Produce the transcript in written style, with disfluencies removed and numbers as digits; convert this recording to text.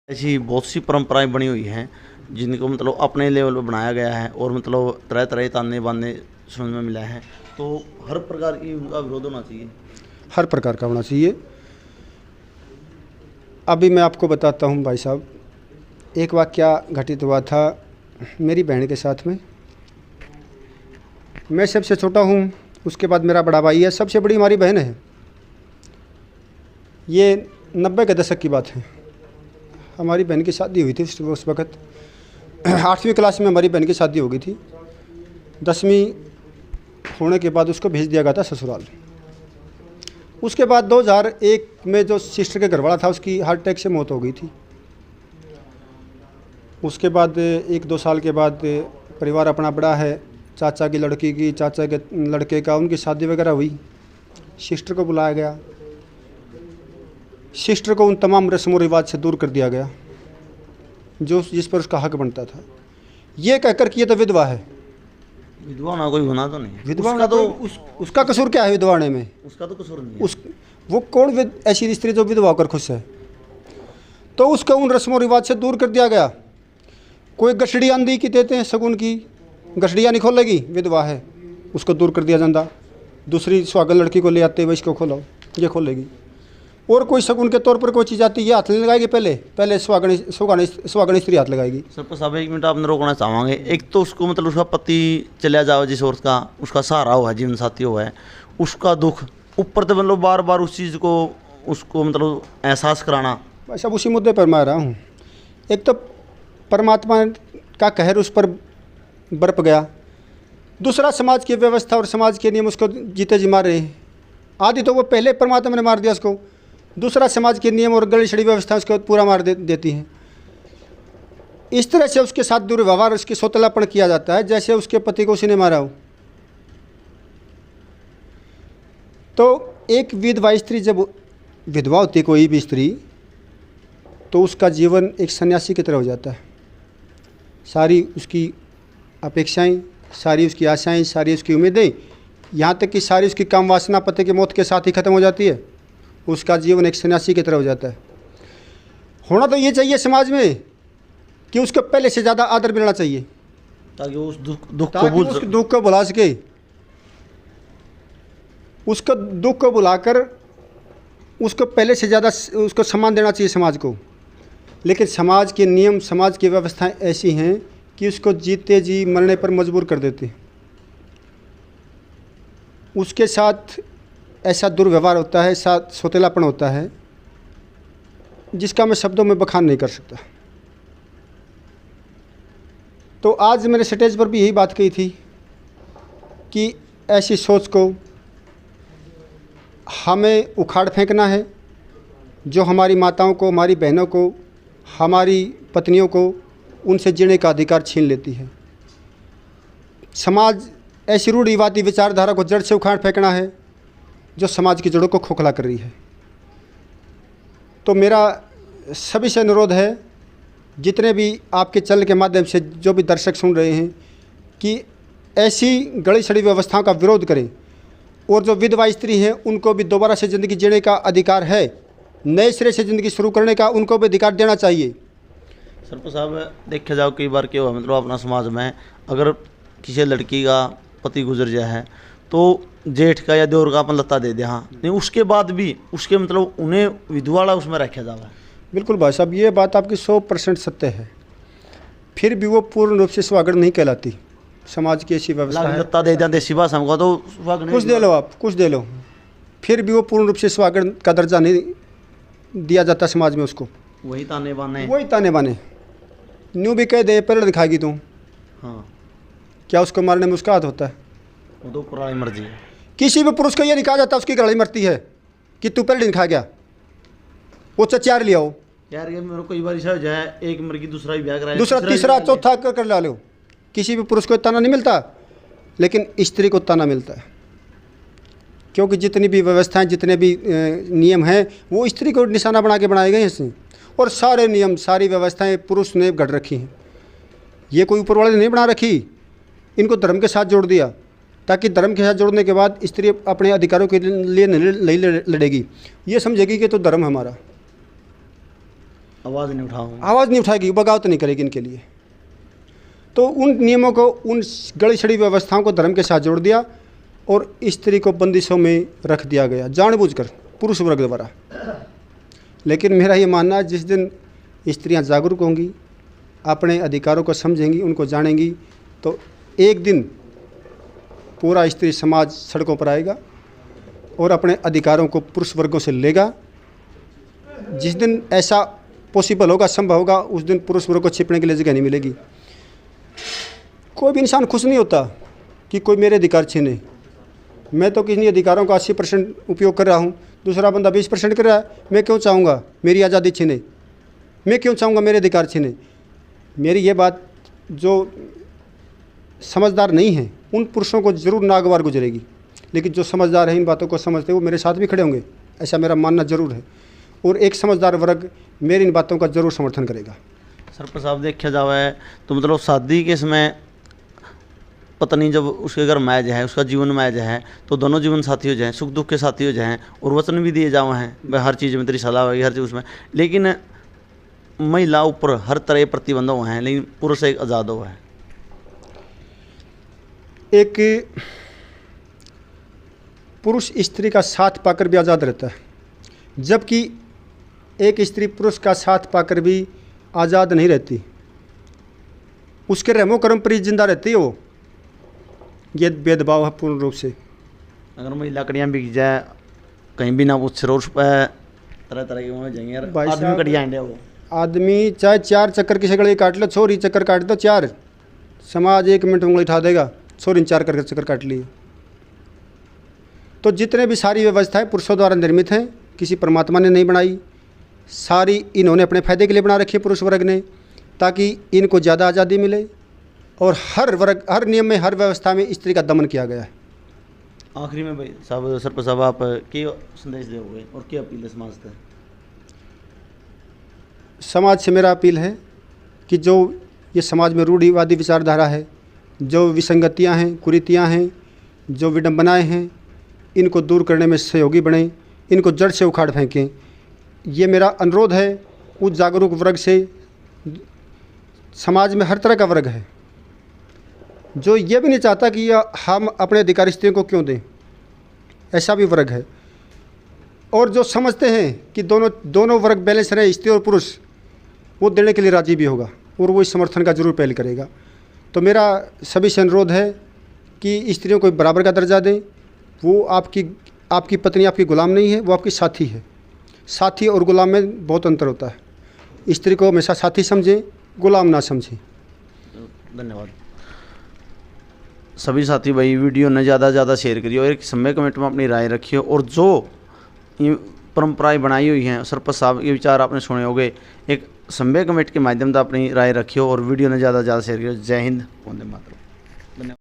ऐसी बहुत सी परंपराएं बनी हुई हैं जिनको मतलब अपने लेवल पर बनाया गया है और मतलब तरह तरह के ताने बाने सुनने में मिला है। तो हर प्रकार की उनका विरोध होना चाहिए। हर प्रकार का होना चाहिए। अभी मैं आपको बताता हूँ भाई साहब, एक वाक़या घटित हुआ था मेरी बहन के साथ में। मैं सबसे छोटा हूँ, उसके बाद मेरा बड़ा भाई है, सबसे बड़ी हमारी बहन है। ये 90 के दशक की बात है। हमारी बहन की शादी हुई थी उस वक़्त 8वीं क्लास में हमारी बहन की शादी हो गई थी। 10वीं होने के बाद उसको भेज दिया गया था ससुराल। उसके बाद 2001 में जो सिस्टर के घरवाला था उसकी हार्ट अटैक से मौत हो गई थी। उसके बाद 1-2 साल के बाद परिवार अपना बड़ा है, चाचा की लड़की की, चाचा के लड़के का, उनकी शादी वगैरह हुई। सिस्टर को बुलाया गया। सिस्टर को उन तमाम रस्म व रिवाज से दूर कर दिया गया जो जिस पर उसका हक बनता था। ये कहकर कि ये तो विधवा है। विधवा ना कोई होना तो नहीं, विधवा उसका तो उसका कसूर क्या है विधवा होने में? उसका तो कसूर नहीं है। उस वो कौन ऐसी स्त्री जो विधवा होकर खुश है? तो उसको उन रस्म व रिवाज से दूर कर दिया गया। कोई गठड़ी आंधी की देते हैं शगुन की, गठड़ियाँ नहीं खोलेगी, विधवा है, उसको दूर कर दिया जाता। दूसरी सुहागन लड़की को ले आते हुए इसको खोलो, ये खोलेगी। और कोई शगुन के तौर पर कोई चीज़ आती है, ये हाथ नहीं लगाएगी, पहले सुहागन स्त्री हाथ लगाएगी। सर साहब 1 मिनट आपने रोकना चाहेंगे। एक तो उसको मतलब उसका पति चला जाओ, जिस औरत का उसका सहारा हुआ है, जीवन साथी हुआ है, उसका दुख ऊपर तो मतलब बार बार उस चीज़ को उसको मतलब एहसास कराना। भाई साहब उसी मुद्दे पर मैं आ रहा हूँ। एक तो परमात्मा का कहर उस पर बरप गया, दूसरा समाज की व्यवस्था और समाज के नियम उसको जीते जी मार रहे हैं। आदि तो वो पहले परमात्मा ने मार दिया उसको, दूसरा समाज के नियम और गली छड़ी व्यवस्था उसको पूरा मार देती हैं। इस तरह से उसके साथ दुर्व्यवहार, उसकी सौतेलापन किया जाता है जैसे उसके पति को उसने मारा हो। तो एक विधवा स्त्री जब विधवा होती कोई भी स्त्री, तो उसका जीवन एक सन्यासी की तरह हो जाता है। सारी उसकी अपेक्षाएं, सारी उसकी आशाएं, सारी उसकी उम्मीदें, यहाँ तक कि सारी उसकी काम वासना पति की मौत के साथ ही खत्म हो जाती है। उसका जीवन एक सन्यासी की तरह हो जाता है। होना तो ये चाहिए समाज में कि उसको पहले से ज़्यादा आदर मिलना चाहिए, ताकि उस दुख को भुला सके। उसको दुख को बुलाकर उसको पहले से ज़्यादा उसको सम्मान देना चाहिए समाज को। लेकिन समाज के नियम, समाज की व्यवस्थाएं ऐसी हैं कि उसको जीते जी मरने पर मजबूर कर देते। उसके साथ ऐसा दुर्व्यवहार होता है, ऐसा सौतेलापन होता है जिसका मैं शब्दों में बखान नहीं कर सकता। तो आज मेरे स्टेज पर भी यही बात कही थी कि ऐसी सोच को हमें उखाड़ फेंकना है जो हमारी माताओं को, हमारी बहनों को, हमारी पत्नियों को उनसे जीने का अधिकार छीन लेती है। समाज ऐसी रूढ़िवादी विचारधारा को जड़ से उखाड़ फेंकना है जो समाज की जड़ों को खोखला कर रही है। तो मेरा सभी से अनुरोध है, जितने भी आपके चैनल के माध्यम से जो भी दर्शक सुन रहे हैं, कि ऐसी गड़ी सड़ी व्यवस्थाओं का विरोध करें और जो विधवा स्त्री हैं उनको भी दोबारा से ज़िंदगी जीने का अधिकार है, नए सिरे से ज़िंदगी शुरू करने का उनको भी अधिकार देना चाहिए। सरपंच साहब देखा जाओ कई बार क्या हुआ, मतलब अपना समाज में अगर किसी लड़की का पति गुजर जाए है तो जेठ का या देवर का अपन लत्ता दे दे, हाँ नहीं, उसके बाद भी उसके मतलब उन्हें विधवाड़ा उसमें रखा जावा। बिल्कुल भाई साहब, ये बात आपकी 100% सत्य है। फिर भी वो पूर्ण रूप से सुहागन नहीं कहलाती। समाज की ऐसी व्यवस्था है, लत्ता दे दें देसी भाषा में तो कुछ दे लो, आप कुछ दे लो, फिर भी वो पूर्ण रूप से सुहागन का दर्जा नहीं दिया जाता समाज में उसको। वही ताने बाने न्यू भी कह दे पहले दिखाएगी तू, हाँ क्या उसको मारने में उसका हाथ होता है? वो तो पुरानी मर्जी है। किसी भी पुरुष को ये नहीं कहा जाता उसकी गड़ाई मरती है कि तू पहले दिखा गया, वो चचार लिया हो यार। ये मेरे को कई बार ऐसा हो जाए, एक मर की दूसरा भी ब्याह कराए, दूसरा तीसरा चौथा कर ला लो। किसी भी पुरुष को ताना नहीं मिलता, लेकिन स्त्री को ताना मिलता है, क्योंकि जितनी भी व्यवस्थाएं, जितने भी नियम हैं वो स्त्री को निशाना बना के बनाए गए हैं इसमें। और सारे नियम, सारी व्यवस्थाएं पुरुष ने गढ़ रखी हैं। ये कोई ऊपर वाले ने नहीं बना रखी, इनको धर्म के साथ जोड़ दिया, ताकि धर्म के साथ जोड़ने के बाद स्त्री अपने अधिकारों के लिए नहीं लड़ेगी, ये समझेगी कि तो धर्म हमारा। आवाज़ नहीं उठाऊँ, आवाज़ नहीं उठाएगी, बगावत नहीं करेगी इनके लिए। तो उन नियमों को, उन गड़ी छड़ी व्यवस्थाओं को धर्म के साथ जोड़ दिया और स्त्री को बंदिशों में रख दिया गया जानबूझकर पुरुष वर्ग द्वारा। लेकिन मेरा ये मानना है जिस दिन स्त्रियां जागरूक होंगी, अपने अधिकारों को समझेंगी, उनको जानेंगी, तो एक दिन पूरा स्त्री समाज सड़कों पर आएगा और अपने अधिकारों को पुरुष वर्गों से लेगा। जिस दिन ऐसा पॉसिबल होगा, संभव होगा, उस दिन पुरुष वर्ग को छिपने के लिए जगह नहीं मिलेगी। कोई भी इंसान खुश नहीं होता कि कोई मेरे अधिकार छीने। मैं तो किन्हीं अधिकारों का 80% उपयोग कर रहा हूँ, दूसरा बंदा 20% कर रहा है। मैं क्यों चाहूँगा मेरी आज़ादी छीने? मैं क्यों चाहूँगा मेरे अधिकार छीने? मेरी ये बात जो समझदार नहीं है उन पुरुषों को ज़रूर नागवार गुजरेगी, लेकिन जो समझदार है, इन बातों को समझते, वो मेरे साथ भी खड़े होंगे, ऐसा मेरा मानना ज़रूर है। और एक समझदार वर्ग मेरी इन बातों का ज़रूर समर्थन करेगा। सरपंच साहब देखा जाए तो मतलब शादी के समय पत्नी जब उसके घर में आ जाए, उसका जीवन में आ जाए, तो दोनों जीवन साथी हो जाएं, सुख दुख के साथी हो जाएं, और वचन भी दिए जाए हैं भाई हर चीज़ में तेरी सलाह होगी, हर चीज़ उसमें। लेकिन महिला ऊपर हर तरह के प्रतिबंध हुए हैं, लेकिन पुरुष एक आज़ाद हुआ है। एक पुरुष स्त्री का साथ पाकर भी आज़ाद रहता है, जबकि एक स्त्री पुरुष का साथ पाकर भी आज़ाद नहीं रहती। उसके रहमो कर्म पर ही जिंदा रहती है वो। ये भेदभाव है पूर्ण रूप से। अगर महिला कड़ियाँ बिक जाए कहीं भी ना पूछ रोड पर तरह तरह के वहाँ जाएंगे यार, भाई आदमी साहब, कड़ियाँ हैं वो। आदमी चाहे 4 चक्कर किसी गले काट लो, छोरी चक्कर काट दो 4, समाज 1 मिनट उंगली उठा देगा, छोरी 4 करके चक्कर काट लिए। तो जितने भी सारी व्यवस्थाएं पुरुषों द्वारा निर्मित हैं, किसी परमात्मा ने नहीं बनाई, सारी इन्होंने अपने फायदे के लिए बना रखी है पुरुष वर्ग ने, ताकि इनको ज़्यादा आज़ादी मिले। और हर वर्ग, हर नियम में, हर व्यवस्था में स्त्री का दमन किया गया है। आखिरी में भाई साहब, सरपंच साहब, आप क्या संदेश दोगे और क्या अपील है समाज से? समाज से मेरा अपील है कि जो ये समाज में रूढ़िवादी विचारधारा है, जो विसंगतियां हैं, कुरीतियां हैं, जो विडंबनाएं हैं, इनको दूर करने में सहयोगी बने, इनको जड़ से उखाड़ फेंकें। ये मेरा अनुरोध है उस जागरूक वर्ग से। समाज में हर तरह का वर्ग है जो ये भी नहीं चाहता कि हम अपने अधिकार स्त्रियों को क्यों दें, ऐसा भी वर्ग है। और जो समझते हैं कि दोनों वर्ग बैलेंस रहे, स्त्री और पुरुष, वो देने के लिए राजी भी होगा और वो इस समर्थन का जरूर पहल करेगा। तो मेरा सभी से अनुरोध है कि स्त्रियों को बराबर का दर्जा दें। वो आपकी पत्नी आपकी गुलाम नहीं है, वो आपकी साथी है। साथी और गुलाम में बहुत अंतर होता है। स्त्री को हमेशा साथी समझें, गुलाम ना समझें। धन्यवाद। सभी साथी भाई वीडियो ने ज़्यादा से ज़्यादा शेयर करिए और एक समय कमेंट में अपनी राय रखिए। और जो ये परंपराएं बनाई हुई हैं, सरपंच साहब के विचार आपने सुने होंगे, एक समय कमेंट के माध्यम से अपनी राय रखिए और वीडियो ने ज़्यादा से ज़्यादा शेयर करिए। जय हिंद, वंदे मातरम।